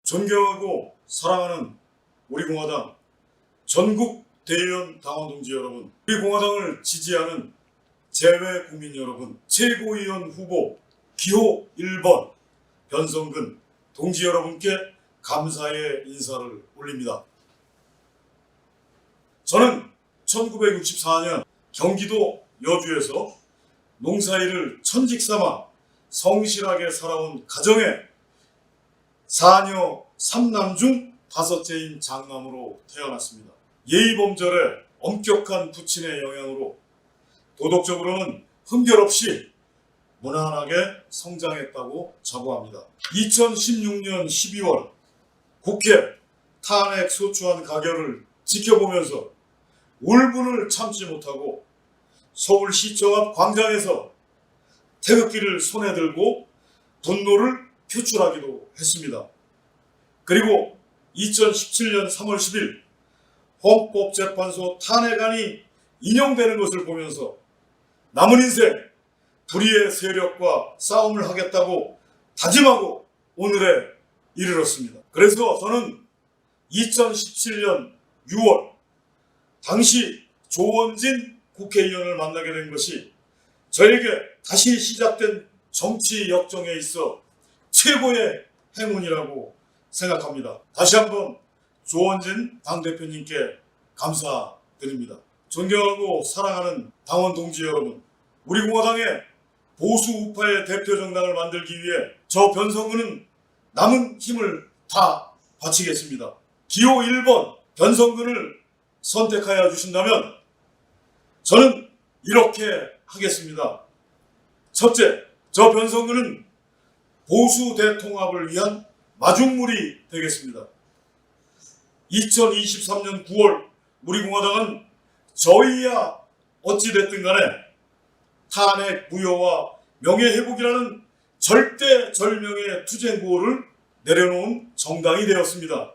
존경하고 사랑하는 우리 공화당 전국 대의원 당원 동지 여러분, 우리 공화당을 지지하는 재외 국민 여러분, 최고위원 후보 기호 1번 변성근 동지 여러분께 감사의 인사를 올립니다. 저는 1964년 경기도 여주에서 농사일을 천직 삼아 성실하게 살아온 가정에 4녀 3남 중 5째인 장남으로 태어났습니다. 예의범절에 엄격한 부친의 영향으로 도덕적으로는 흠결 없이 무난하게 성장했다고 자부합니다. 2016년 12월 국회 탄핵 소추안 가결을 지켜보면서 울분을 참지 못하고 서울시청 앞 광장에서 태극기를 손에 들고 분노를 표출하기도 했습니다. 그리고 2017년 3월 10일 헌법재판소 탄핵안이 인용되는 것을 보면서 남은 인생 불의의 세력과 싸움을 하겠다고 다짐하고 오늘에 이르렀습니다. 그래서 저는 2017년 6월 당시 조원진 국회의원을 만나게 된 것이 저에게 다시 시작된 정치 역정에 있어 최고의 행운이라고 생각합니다. 다시 한번 조원진 당대표님께 감사드립니다. 존경하고 사랑하는 당원 동지 여러분, 우리 공화당의 보수 우파의 대표 정당을 만들기 위해 저 변성근은 남은 힘을 다 바치겠습니다. 기호 1번 변성근을 선택하여 주신다면 저는 이렇게 하겠습니다. 첫째, 저 변성근은 보수 대통합을 위한 마중물이 되겠습니다. 2023년 9월 우리 공화당은 저희야 어찌됐든 간에 탄핵 무효와 명예회복이라는 절대절명의 투쟁구호를 내려놓은 정당이 되었습니다.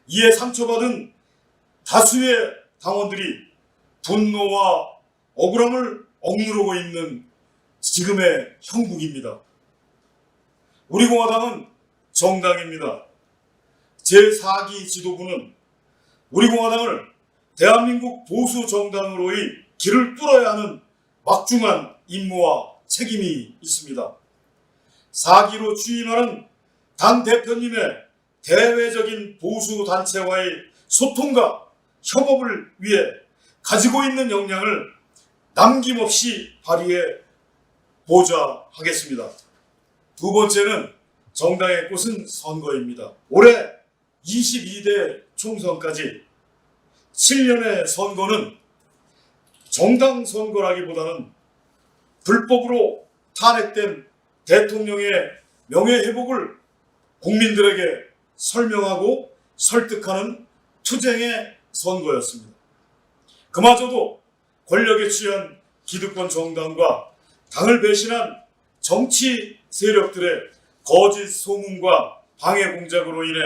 이에 상처받은 다수의 당원들이 분노와 억울함을 억누르고 있는 지금의 형국입니다. 우리 공화당은 정당입니다. 제4기 지도부는 우리 공화당을 대한민국 보수 정당으로의 길을 뚫어야 하는 막중한 임무와 책임이 있습니다. 4기로 취임하는 당 대표님의 대외적인 보수 단체와의 소통과 협업을 위해 가지고 있는 역량을 남김없이 발휘해 보자 하겠습니다. 두 번째는 정당의 꽃은 선거입니다. 올해 22대 총선까지 7년의 선거는 정당 선거라기보다는 불법으로 탄핵된 대통령의 명예회복을 국민들에게 설명하고 설득하는 투쟁의 선거였습니다. 그마저도 권력에 취한 기득권 정당과 당을 배신한 정치 세력들의 거짓 소문과 방해 공작으로 인해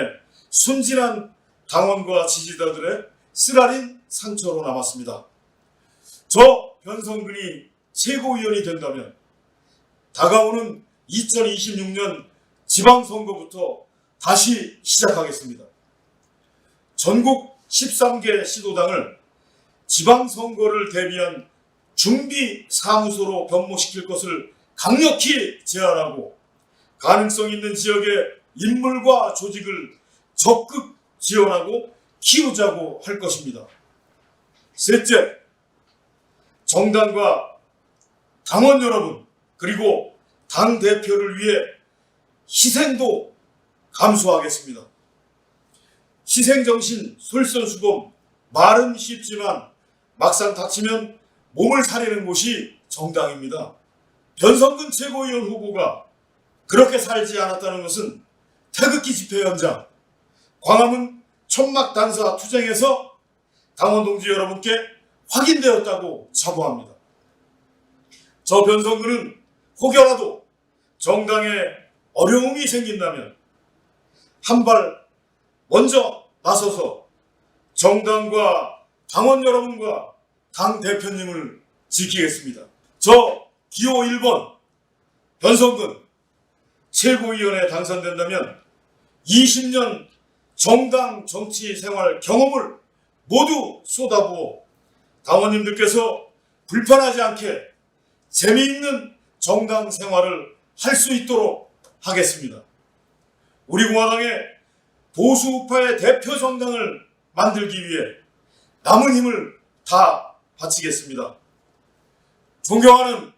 순진한 당원과 지지자들의 쓰라린 상처로 남았습니다. 저 변성근이 최고위원이 된다면 다가오는 2026년 지방선거부터 다시 시작하겠습니다. 전국 13개 시도당을 지방선거를 대비한 준비사무소로 변모시킬 것을 강력히 제안하고 가능성 있는 지역의 인물과 조직을 적극 지원하고 키우자고 할 것입니다. 셋째, 정당과 당원 여러분 그리고 당대표를 위해 희생도 감수하겠습니다. 희생정신 솔선수범 말은 쉽지만 막상 닥치면 몸을 사리는 곳이 정당입니다. 변성근 최고위원 후보가 그렇게 살지 않았다는 것은 태극기 집회 현장, 광화문 천막 단사 투쟁에서 당원 동지 여러분께 확인되었다고 자부합니다. 저 변성근은 혹여라도 정당에 어려움이 생긴다면 한 발 먼저 나서서 정당과 당원 여러분과 당 대표님을 지키겠습니다. 저 기호 1번 변성근 최고위원에 당선된다면 20년 정당 정치 생활 경험을 모두 쏟아부어 당원님들께서 불편하지 않게 재미있는 정당 생활을 할 수 있도록 하겠습니다. 우리 공화당의 보수 우파의 대표 정당을 만들기 위해 남은 힘을 다 바치겠습니다. 존경하는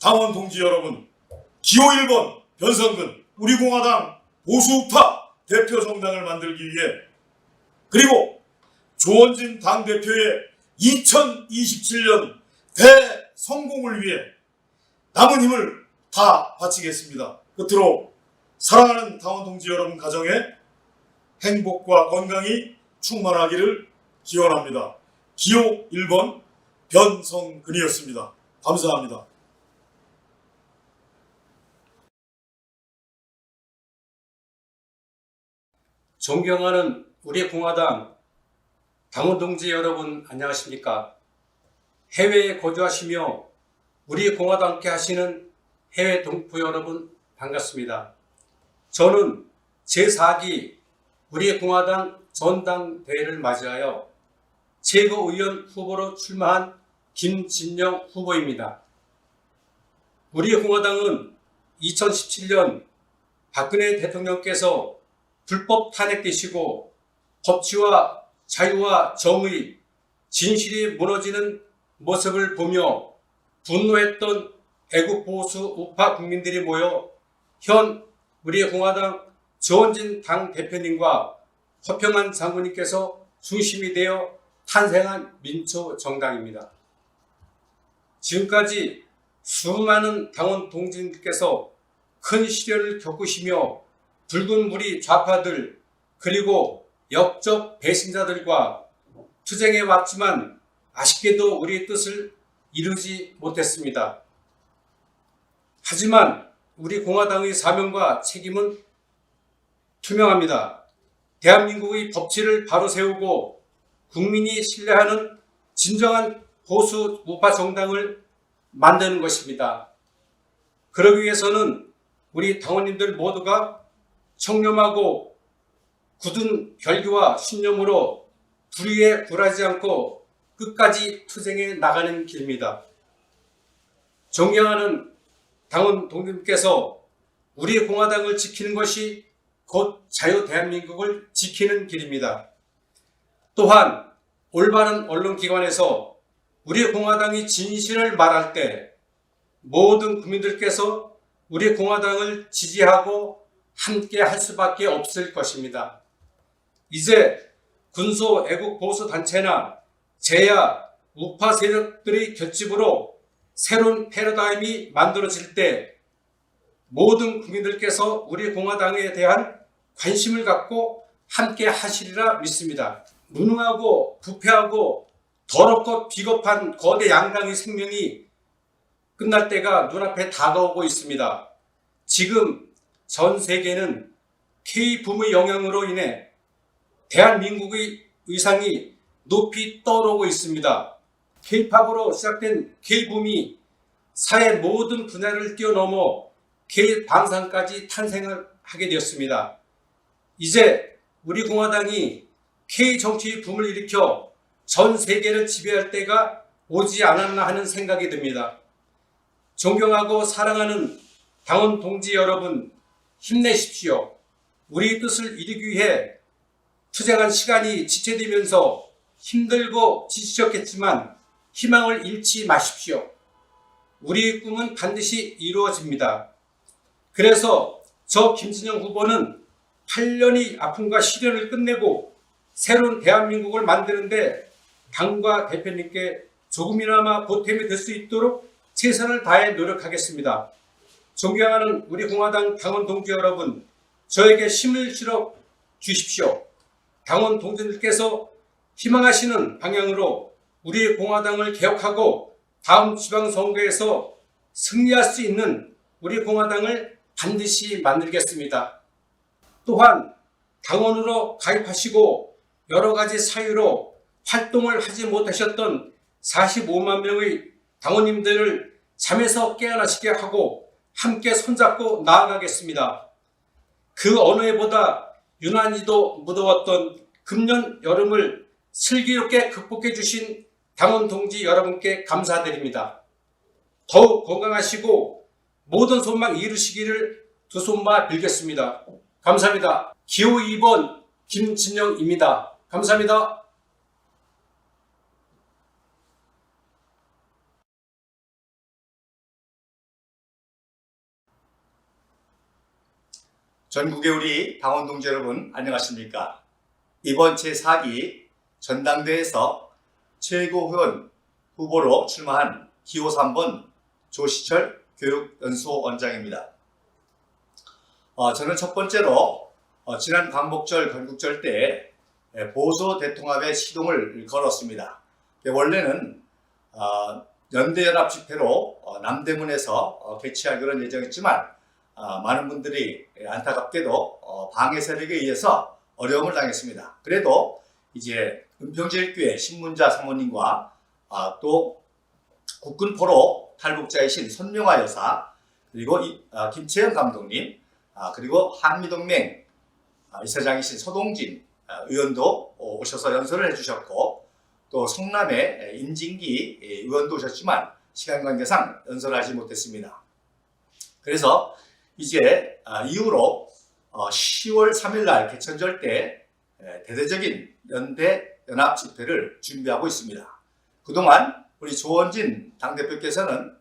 당원 동지 여러분, 기호 1번 변성근 우리 공화당 보수 우파 대표 정당을 만들기 위해, 그리고 조원진 당대표의 2027년 대성공을 위해 남은 힘을 다 바치겠습니다. 끝으로 사랑하는 당원 동지 여러분 가정에 행복과 건강이 충만하기를 기원합니다. 기호 1번 변성근이었습니다. 감사합니다. 존경하는 우리 공화당 당원 동지 여러분 안녕하십니까? 해외에 거주하시며 우리 공화당께 하시는 해외 동포 여러분 반갑습니다. 저는 제4기 우리 공화당 전당대회를 맞이하여 최고위원 후보로 출마한 김진영 후보입니다. 우리 공화당은 2017년 박근혜 대통령께서 불법 탄핵되시고 법치와 자유와 정의, 진실이 무너지는 모습을 보며 분노했던 애국보수 우파 국민들이 모여 현 우리 공화당 조원진 당대표님과 허평한 장군님께서 중심이 되어 탄생한 민초정당입니다. 지금까지 수많은 당원 동지님께서 큰 시련을 겪으시며 붉은 무리 좌파들 그리고 역적 배신자들과 투쟁해 왔지만 아쉽게도 우리의 뜻을 이루지 못했습니다. 하지만 우리 공화당의 사명과 책임은 투명합니다. 대한민국의 법치를 바로 세우고 국민이 신뢰하는 진정한 보수 우파 정당을 만드는 것입니다. 그러기 위해서는 우리 당원님들 모두가 청렴하고 굳은 결기와 신념으로 불의에 굴하지 않고 끝까지 투쟁해 나가는 길입니다. 존경하는 당원 동지님께서 우리 공화당을 지키는 것이 곧 자유 대한민국을 지키는 길입니다. 또한 올바른 언론기관에서 우리 공화당이 진실을 말할 때 모든 국민들께서 우리 공화당을 지지하고 함께 할 수밖에 없을 것입니다. 이제 군소 애국 보수 단체나 제야 우파 세력들의 결집으로 새로운 패러다임이 만들어질 때 모든 국민들께서 우리 공화당에 대한 관심을 갖고 함께 하시리라 믿습니다. 무능하고 부패하고 더럽고 비겁한 거대 양당의 생명이 끝날 때가 눈앞에 다가오고 있습니다. 지금 전 세계는 K붐의 영향으로 인해 대한민국의 위상이 높이 떠오르고 있습니다. K팝으로 시작된 K붐이 사회 모든 분야를 뛰어넘어 K방상까지 탄생을 하게 되었습니다. 이제 우리 공화당이 K정치 붐을 일으켜 전 세계를 지배할 때가 오지 않았나 하는 생각이 듭니다. 존경하고 사랑하는 당원 동지 여러분, 힘내십시오. 우리 뜻을 이루기 위해 투쟁한 시간이 지체되면서 힘들고 지치셨겠지만 희망을 잃지 마십시오. 우리의 꿈은 반드시 이루어집니다. 그래서 저 김진영 후보는 8년의 아픔과 시련을 끝내고 새로운 대한민국을 만드는데 당과 대표님께 조금이나마 보탬이 될 수 있도록 최선을 다해 노력하겠습니다. 존경하는 우리 공화당 당원 동지 여러분, 저에게 힘을 실어 주십시오. 당원 동지들께서 희망하시는 방향으로 우리 공화당을 개혁하고 다음 지방선거에서 승리할 수 있는 우리 공화당을 반드시 만들겠습니다. 또한 당원으로 가입하시고 여러 가지 사유로 활동을 하지 못하셨던 45만 명의 당원님들을 잠에서 깨어나시게 하고 함께 손잡고 나아가겠습니다. 그 어느 해보다 유난히도 무더웠던 금년 여름을 슬기롭게 극복해 주신 당원 동지 여러분께 감사드립니다. 더욱 건강하시고 모든 소망 이루시기를 두 손마 빌겠습니다. 감사합니다. 기호 2번 김진영입니다. 감사합니다. 전국의 우리 당원 동지 여러분 안녕하십니까? 이번 제4기 전당대회에서 최고위원 후보로 출마한 기호 3번 조시철 교육연수원장입니다. 저는 첫 번째로 지난 광복절 건국절 때 보수 대통합의 시동을 걸었습니다. 원래는 연대연합 집회로 남대문에서 개최할 그런 예정이었지만 많은 분들이 안타깝게도 방해 세력에 의해서 어려움을 당했습니다. 그래도 이제 은평제일교회 신문자 사모님과 또 국군포로 탈북자이신 손명아 여사, 그리고 김채영 감독님, 그리고 한미동맹 이사장이신 서동진 의원도 오셔서 연설을 해주셨고, 또 성남의 임진기 의원도 오셨지만 시간 관계상 연설하지 못했습니다. 그래서 이제 이후로 10월 3일 날 개천절 때 대대적인 연대 연합 집회를 준비하고 있습니다. 그동안 우리 조원진 당대표께서는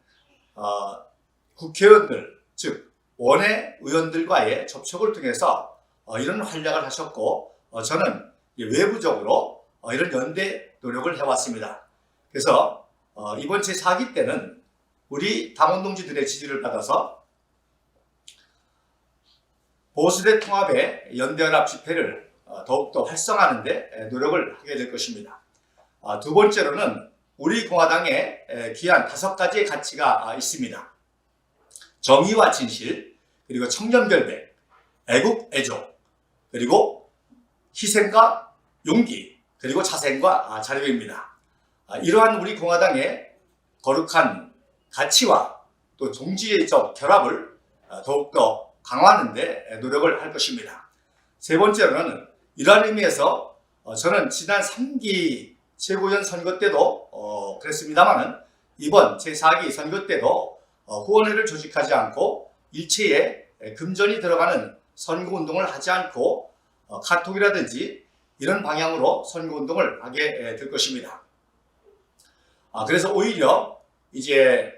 국회의원들, 즉 원외 의원들과의 접촉을 통해서 이런 활약을 하셨고, 저는 외부적으로 이런 연대 노력을 해왔습니다. 그래서 이번 제4기 때는 우리 당원 동지들의 지지를 받아서 보수대 통합의 연대연합 집회를 더욱더 활성화하는 데 노력을 하게 될 것입니다. 두 번째로는 우리 공화당에 귀한 5가지의 가치가 있습니다. 정의와 진실, 그리고 청렴결백, 애국, 애족, 그리고 희생과 용기, 그리고 자생과 자력입니다. 이러한 우리 공화당의 거룩한 가치와 또 동지적 결합을 더욱더 강화하는 데 노력을 할 것입니다. 세 번째로는 이러한 의미에서 저는 지난 3기 최고위원 선거 때도 그랬습니다만은 이번 제4기 선거 때도 후원회를 조직하지 않고 일체의 금전이 들어가는 선거운동을 하지 않고 카톡이라든지 이런 방향으로 선거운동을 하게 될 것입니다. 그래서 오히려 이제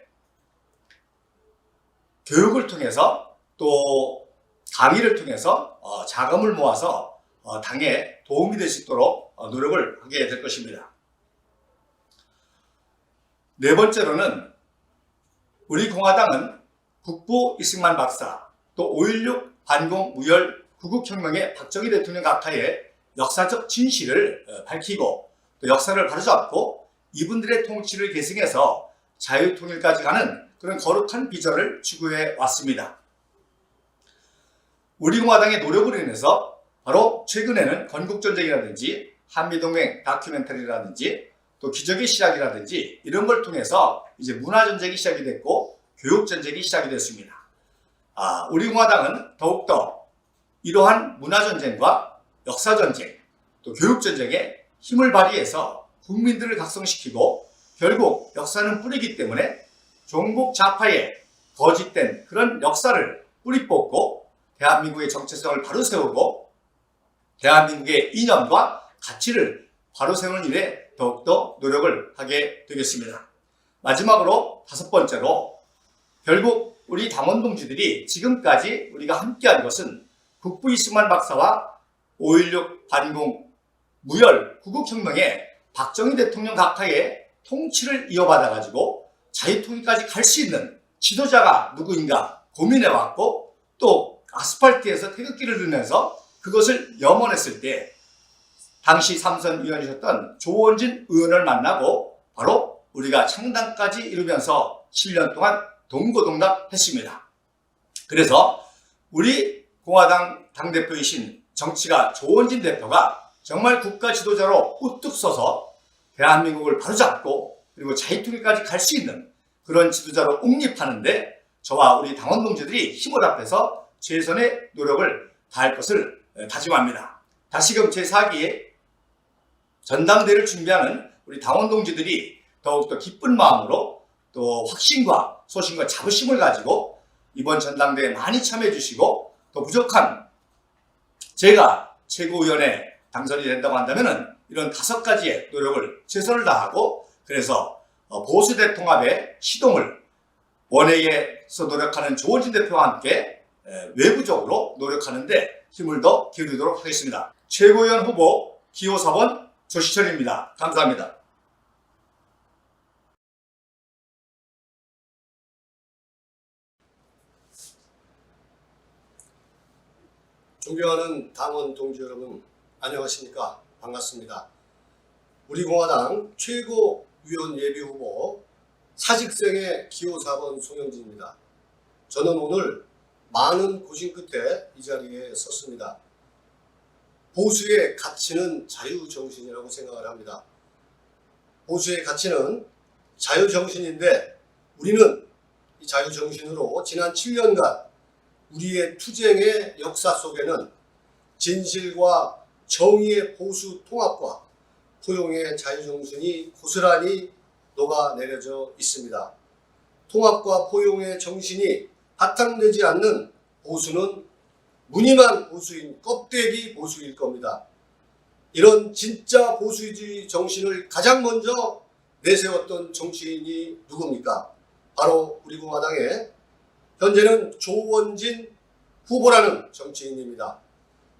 교육을 통해서 또 강의를 통해서 자금을 모아서 당에 도움이 될 수 있도록 노력을 하게 될 것입니다. 네 번째로는 우리 공화당은 국부 이승만 박사, 또 5.16 반공 무혈 구국혁명의 박정희 대통령 각하의 역사적 진실을 밝히고 또 역사를 바로잡고 이분들의 통치를 계승해서 자유통일까지 가는 그런 거룩한 비전을 추구해 왔습니다. 우리 공화당의 노력으로 인해서 바로 최근에는 건국전쟁이라든지 한미동맹 다큐멘터리라든지 또 기적의 시작이라든지 이런 걸 통해서 이제 문화전쟁이 시작이 됐고 교육전쟁이 시작이 됐습니다. 우리 공화당은 더욱더 이러한 문화전쟁과 역사전쟁 또 교육전쟁에 힘을 발휘해서 국민들을 각성시키고 결국 역사는 뿌리기 때문에 종북 좌파의 거짓된 그런 역사를 뿌리 뽑고 대한민국의 정체성을 바로 세우고 대한민국의 이념과 가치를 바로 세우는 일에 더욱더 노력을 하게 되겠습니다. 마지막으로 5번째로 결국 우리 당원 동지들이 지금까지 우리가 함께한 것은 국부 이승만 박사와 5.16 반공 무혈 구국혁명의 박정희 대통령 각하의 통치를 이어받아가지고 자유통일까지 갈 수 있는 지도자가 누구인가 고민해왔고 또 아스팔트에서 태극기를 들면서 그것을 염원했을 때 당시 삼선 위원이셨던 조원진 의원을 만나고 바로 우리가 창당까지 이루면서 7년 동안 동고동락했습니다. 그래서 우리 공화당 당대표이신 정치가 조원진 대표가 정말 국가 지도자로 우뚝 서서 대한민국을 바로잡고 그리고 자유통일까지 갈 수 있는 그런 지도자로 옹립하는데 저와 우리 당원 동지들이 힘을 합해서 최선의 노력을 다할 것을 다짐합니다. 다시금 제4기 전당대회를 준비하는 우리 당원 동지들이 더욱더 기쁜 마음으로 또 확신과 소신과 자부심을 가지고 이번 전당대회에 많이 참여해 주시고 또 부족한 제가 최고위원회 당선이 된다고 한다면 이런 5가지의 노력을 최선을 다하고 그래서 보수대 통합의 시동을 원외에서 노력하는 조원진 대표와 함께 외부적으로 노력하는데 힘을 더 기울이도록 하겠습니다. 최고위원 후보 기호 4번 조시철입니다. 감사합니다. 존경하는 당원 동지 여러분, 안녕하십니까? 반갑습니다. 우리 공화당 최고위원 예비후보 사직생의 기호 4번 송영진입니다. 저는 오늘 많은 고심 끝에 이 자리에 섰습니다. 보수의 가치는 자유정신이라고 생각을 합니다. 보수의 가치는 자유정신인데 우리는 이 자유정신으로 지난 7년간 우리의 투쟁의 역사 속에는 진실과 정의의 보수 통합과 포용의 자유정신이 고스란히 녹아내려져 있습니다. 통합과 포용의 정신이 바탕되지 않는 보수는 무늬만 보수인 껍데기 보수일 겁니다. 이런 진짜 보수주의 정신을 가장 먼저 내세웠던 정치인이 누굽니까? 바로 우리 공화당의 현재는 조원진 후보라는 정치인입니다.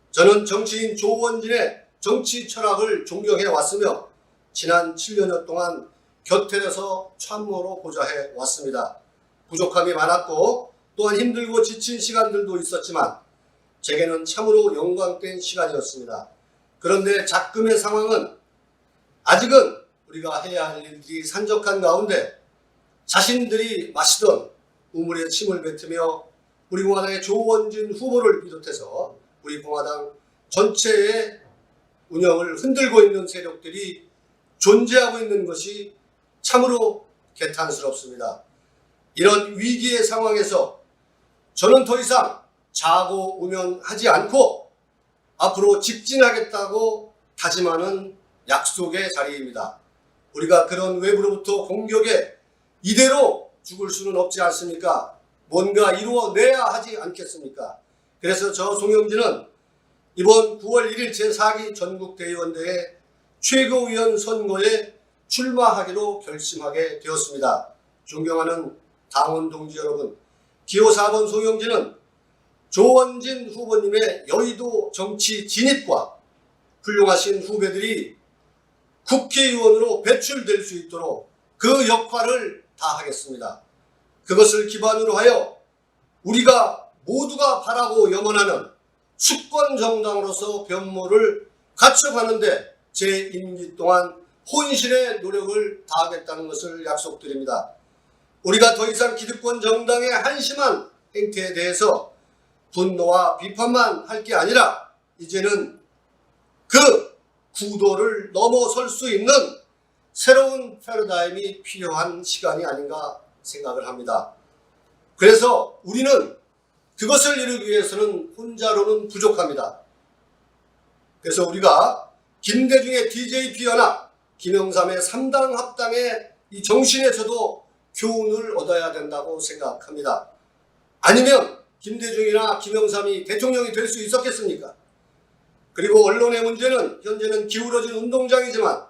저는 정치인 조원진의 정치 철학을 존경해 왔으며 지난 7년여 동안 곁에서 참모로 보좌해 왔습니다. 부족함이 많았고 또한 힘들고 지친 시간들도 있었지만 제게는 참으로 영광된 시간이었습니다. 그런데 작금의 상황은 아직은 우리가 해야 할 일들이 산적한 가운데 자신들이 마시던 우물에 침을 뱉으며 우리 공화당의 조원진 후보를 비롯해서 우리 공화당 전체의 운영을 흔들고 있는 세력들이 존재하고 있는 것이 참으로 개탄스럽습니다. 이런 위기의 상황에서 저는 더 이상 자고 우면하지 않고 앞으로 직진하겠다고 다짐하는 약속의 자리입니다. 우리가 그런 외부로부터 공격에 이대로 죽을 수는 없지 않습니까? 뭔가 이루어내야 하지 않겠습니까? 그래서 저 송영진은 이번 9월 1일 제4기 전국대의원대회 최고위원 선거에 출마하기로 결심하게 되었습니다. 존경하는 당원 동지 여러분, 기호 4번 송영진은 조원진 후보님의 여의도 정치 진입과 훌륭하신 후배들이 국회의원으로 배출될 수 있도록 그 역할을 다하겠습니다. 그것을 기반으로 하여 우리가 모두가 바라고 염원하는 수권정당으로서 변모를 갖춰가는데 제 임기 동안 혼신의 노력을 다하겠다는 것을 약속드립니다. 우리가 더 이상 기득권 정당의 한심한 행태에 대해서 분노와 비판만 할 게 아니라 이제는 그 구도를 넘어설 수 있는 새로운 패러다임이 필요한 시간이 아닌가 생각을 합니다. 그래서 우리는 그것을 이루기 위해서는 혼자로는 부족합니다. 그래서 우리가 김대중의 DJP연합, 김영삼의 3당 합당의 이 정신에서도 교훈을 얻어야 된다고 생각합니다. 아니면 김대중이나 김영삼이 대통령이 될 수 있었겠습니까? 그리고 언론의 문제는 현재는 기울어진 운동장이지만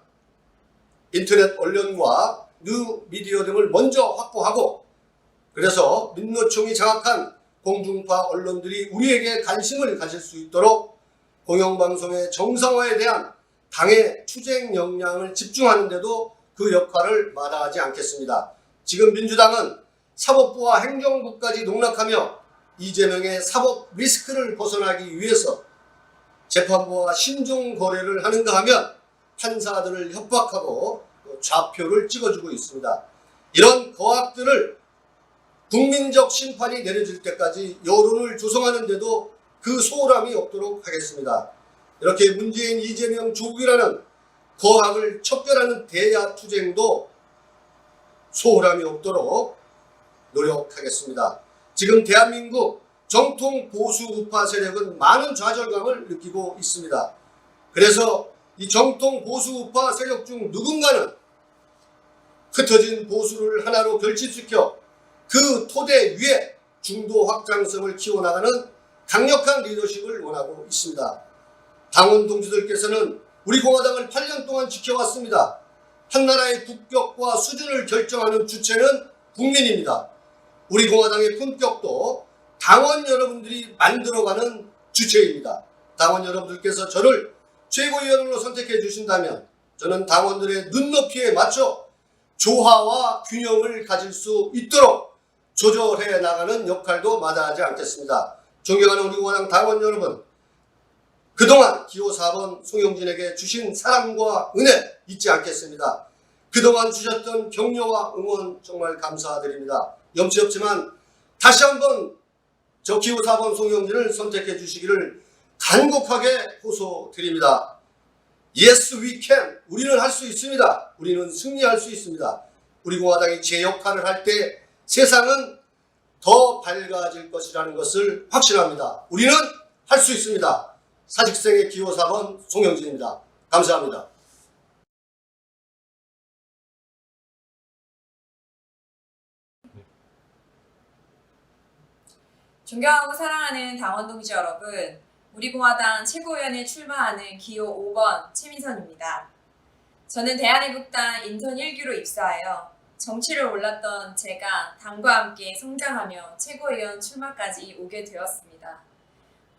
인터넷 언론과 뉴 미디어 등을 먼저 확보하고 그래서 민노총이 장악한 공중파 언론들이 우리에게 관심을 가질 수 있도록 공영방송의 정상화에 대한 당의 투쟁 역량을 집중하는 데도 그 역할을 마다하지 않겠습니다. 지금 민주당은 사법부와 행정부까지 농락하며 이재명의 사법 리스크를 벗어나기 위해서 재판부와 신종 거래를 하는가 하면 판사들을 협박하고 좌표를 찍어주고 있습니다. 이런 거악들을 국민적 심판이 내려질 때까지 여론을 조성하는데도 그 소홀함이 없도록 하겠습니다. 이렇게 문재인, 이재명, 조국이라는 거악을 척결하는 대야 투쟁도 소홀함이 없도록 노력하겠습니다. 지금 대한민국 정통 보수 우파 세력은 많은 좌절감을 느끼고 있습니다. 그래서 이 정통 보수 우파 세력 중 누군가는 흩어진 보수를 하나로 결집시켜 그 토대 위에 중도 확장성을 키워나가는 강력한 리더십을 원하고 있습니다. 당원 동지들께서는 우리 공화당을 8년 동안 지켜왔습니다. 한 나라의 국격과 수준을 결정하는 주체는 국민입니다. 우리 공화당의 품격도 당원 여러분들이 만들어가는 주체입니다. 당원 여러분들께서 저를 최고위원으로 선택해 주신다면 저는 당원들의 눈높이에 맞춰 조화와 균형을 가질 수 있도록 조절해 나가는 역할도 마다하지 않겠습니다. 존경하는 우리 공화당 당원 여러분, 그동안 기호 4번 송영진에게 주신 사랑과 은혜 잊지 않겠습니다. 그동안 주셨던 격려와 응원 정말 감사드립니다. 염치 없지만 다시 한번 저 기호 4번 송영진을 선택해 주시기를 간곡하게 호소드립니다. Yes, we can. 우리는 할 수 있습니다. 우리는 승리할 수 있습니다. 우리 공화당이 제 역할을 할 때 세상은 더 밝아질 것이라는 것을 확신합니다. 우리는 할 수 있습니다. 사직생의 기호 4번 송영진입니다. 감사합니다. 존경하고 사랑하는 당원 동지 여러분, 우리 공화당 최고위원에 출마하는 기호 5번 최민선입니다. 저는 대한애국당 인턴 1기로 입사하여 정치를 몰랐던 제가 당과 함께 성장하며 최고위원 출마까지 오게 되었습니다.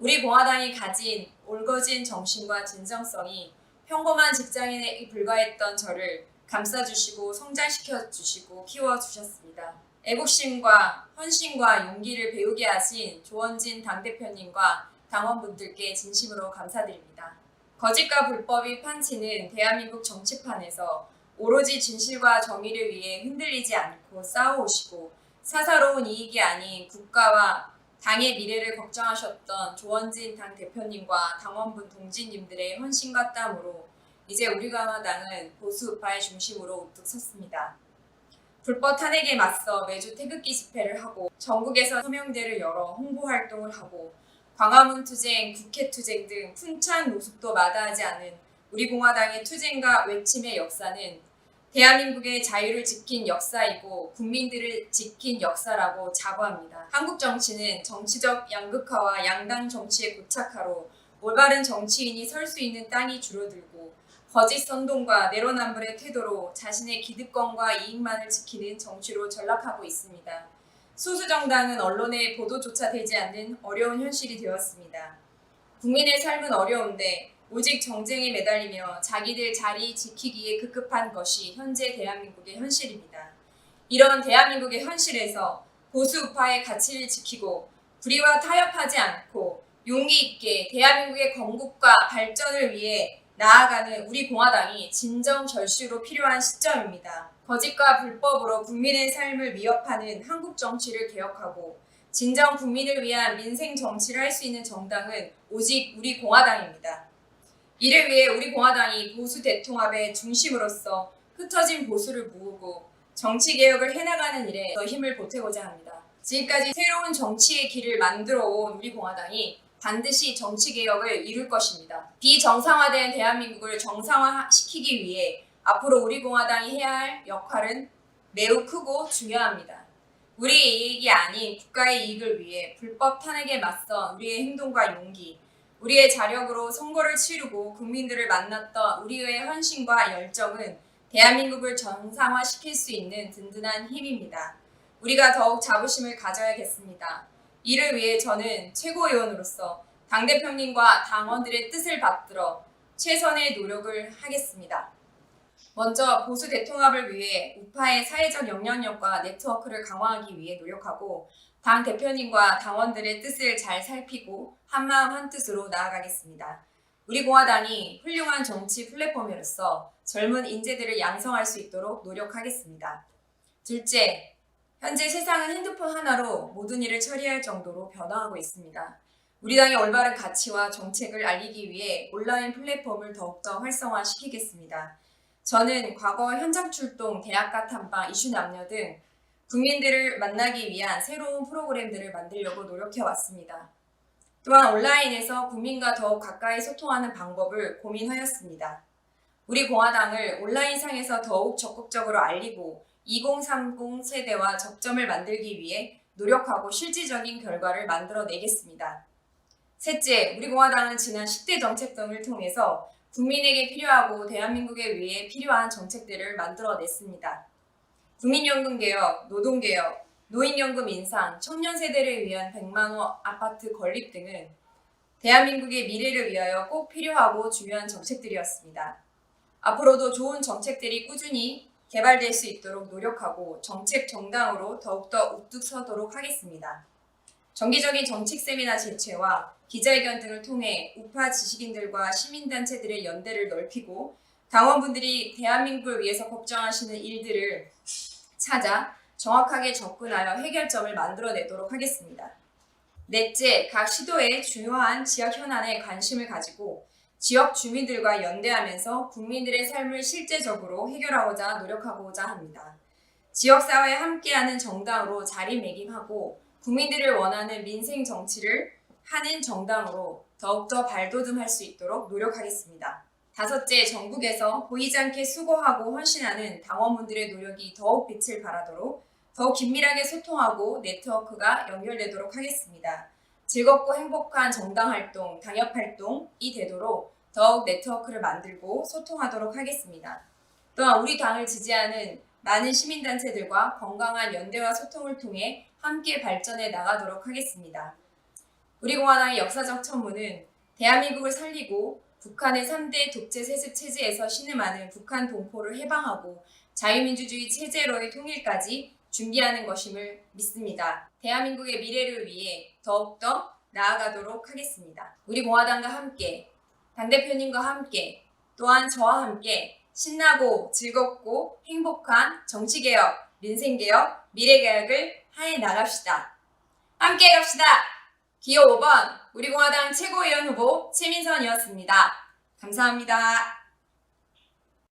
우리 공화당이 가진 올거진 정신과 진정성이 평범한 직장인에 불과했던 저를 감싸주시고 성장시켜주시고 키워주셨습니다. 애국심과 헌신과 용기를 배우게 하신 조원진 당대표님과 당원분들께 진심으로 감사드립니다. 거짓과 불법이 판치는 대한민국 정치판에서 오로지 진실과 정의를 위해 흔들리지 않고 싸워오시고 사사로운 이익이 아닌 국가와 당의 미래를 걱정하셨던 조원진 당대표님과 당원분 동지님들의 헌신과 땀으로 이제 우리 공화당은 보수 우파의 중심으로 우뚝 섰습니다. 불법 탄핵에 맞서 매주 태극기 집회를 하고 전국에서 서명대를 열어 홍보활동을 하고 광화문 투쟁, 국회 투쟁 등 풍찬 모습도 마다하지 않은 우리 공화당의 투쟁과 외침의 역사는 대한민국의 자유를 지킨 역사이고 국민들을 지킨 역사라고 자부합니다. 한국 정치는 정치적 양극화와 양당 정치의 고착화로 올바른 정치인이 설 수 있는 땅이 줄어들고 거짓 선동과 내로남불의 태도로 자신의 기득권과 이익만을 지키는 정치로 전락하고 있습니다. 소수 정당은 언론의 보도조차 되지 않는 어려운 현실이 되었습니다. 국민의 삶은 어려운데 오직 정쟁에 매달리며 자기들 자리 지키기에 급급한 것이 현재 대한민국의 현실입니다. 이런 대한민국의 현실에서 보수 우파의 가치를 지키고 불의와 타협하지 않고 용기 있게 대한민국의 건국과 발전을 위해 나아가는 우리 공화당이 진정절실로 필요한 시점입니다. 거짓과 불법으로 국민의 삶을 위협하는 한국 정치를 개혁하고 진정 국민을 위한 민생 정치를 할 수 있는 정당은 오직 우리 공화당입니다. 이를 위해 우리 공화당이 보수 대통합의 중심으로서 흩어진 보수를 모으고 정치개혁을 해나가는 일에 더 힘을 보태고자 합니다. 지금까지 새로운 정치의 길을 만들어온 우리 공화당이 반드시 정치개혁을 이룰 것입니다. 비정상화된 대한민국을 정상화시키기 위해 앞으로 우리 공화당이 해야 할 역할은 매우 크고 중요합니다. 우리의 이익이 아닌 국가의 이익을 위해 불법 탄핵에 맞선 우리의 행동과 용기, 우리의 자력으로 선거를 치르고 국민들을 만났던 우리의 헌신과 열정은 대한민국을 정상화시킬 수 있는 든든한 힘입니다. 우리가 더욱 자부심을 가져야겠습니다. 이를 위해 저는 최고위원으로서 당대표님과 당원들의 뜻을 받들어 최선의 노력을 하겠습니다. 먼저 보수 대통합을 위해 우파의 사회적 영향력과 네트워크를 강화하기 위해 노력하고 당 대표님과 당원들의 뜻을 잘 살피고 한마음 한뜻으로 나아가겠습니다. 우리 공화당이 훌륭한 정치 플랫폼으로서 젊은 인재들을 양성할 수 있도록 노력하겠습니다. 둘째, 현재 세상은 핸드폰 하나로 모든 일을 처리할 정도로 변화하고 있습니다. 우리 당의 올바른 가치와 정책을 알리기 위해 온라인 플랫폼을 더욱더 활성화시키겠습니다. 저는 과거 현장 출동, 대학가 탐방, 이슈 남녀 등 국민들을 만나기 위한 새로운 프로그램들을 만들려고 노력해 왔습니다. 또한 온라인에서 국민과 더욱 가까이 소통하는 방법을 고민하였습니다. 우리 공화당을 온라인상에서 더욱 적극적으로 알리고 2030 세대와 접점을 만들기 위해 노력하고 실질적인 결과를 만들어내겠습니다. 셋째, 우리 공화당은 지난 10대 정책 등을 통해서 국민에게 필요하고 대한민국에 위해 필요한 정책들을 만들어냈습니다. 국민연금 개혁, 노동개혁, 노인연금 인상, 청년 세대를 위한 100만원 아파트 건립 등은 대한민국의 미래를 위하여 꼭 필요하고 중요한 정책들이었습니다. 앞으로도 좋은 정책들이 꾸준히 개발될 수 있도록 노력하고 정책 정당으로 더욱더 우뚝 서도록 하겠습니다. 정기적인 정책 세미나 개최와 기자회견 등을 통해 우파 지식인들과 시민단체들의 연대를 넓히고 당원분들이 대한민국을 위해서 걱정하시는 일들을 찾아 정확하게 접근하여 해결점을 만들어내도록 하겠습니다. 넷째, 각 시도의 중요한 지역 현안에 관심을 가지고 지역 주민들과 연대하면서 국민들의 삶을 실제적으로 해결하고자 노력하고자 합니다. 지역사회에 함께하는 정당으로 자리매김하고 국민들을 원하는 민생 정치를 하는 정당으로 더욱더 발돋움할 수 있도록 노력하겠습니다. 다섯째, 전국에서 보이지 않게 수고하고 헌신하는 당원분들의 노력이 더욱 빛을 발하도록 더욱 긴밀하게 소통하고 네트워크가 연결되도록 하겠습니다. 즐겁고 행복한 정당 활동, 당협 활동이 되도록 더욱 네트워크를 만들고 소통하도록 하겠습니다. 또한 우리 당을 지지하는 많은 시민단체들과 건강한 연대와 소통을 통해 함께 발전해 나가도록 하겠습니다. 우리 공화당의 역사적 천문은 대한민국을 살리고 북한의 3대 독재 세습 체제에서 신음하는 북한 동포를 해방하고 자유민주주의 체제로의 통일까지 준비하는 것임을 믿습니다. 대한민국의 미래를 위해 더욱더 나아가도록 하겠습니다. 우리 공화당과 함께, 당대표님과 함께, 또한 저와 함께 신나고 즐겁고 행복한 정치개혁, 민생개혁, 미래개혁을 하해 나갑시다. 함께 갑시다. 기호 5번 우리 공화당 최고위원 후보 최민선이었습니다. 감사합니다.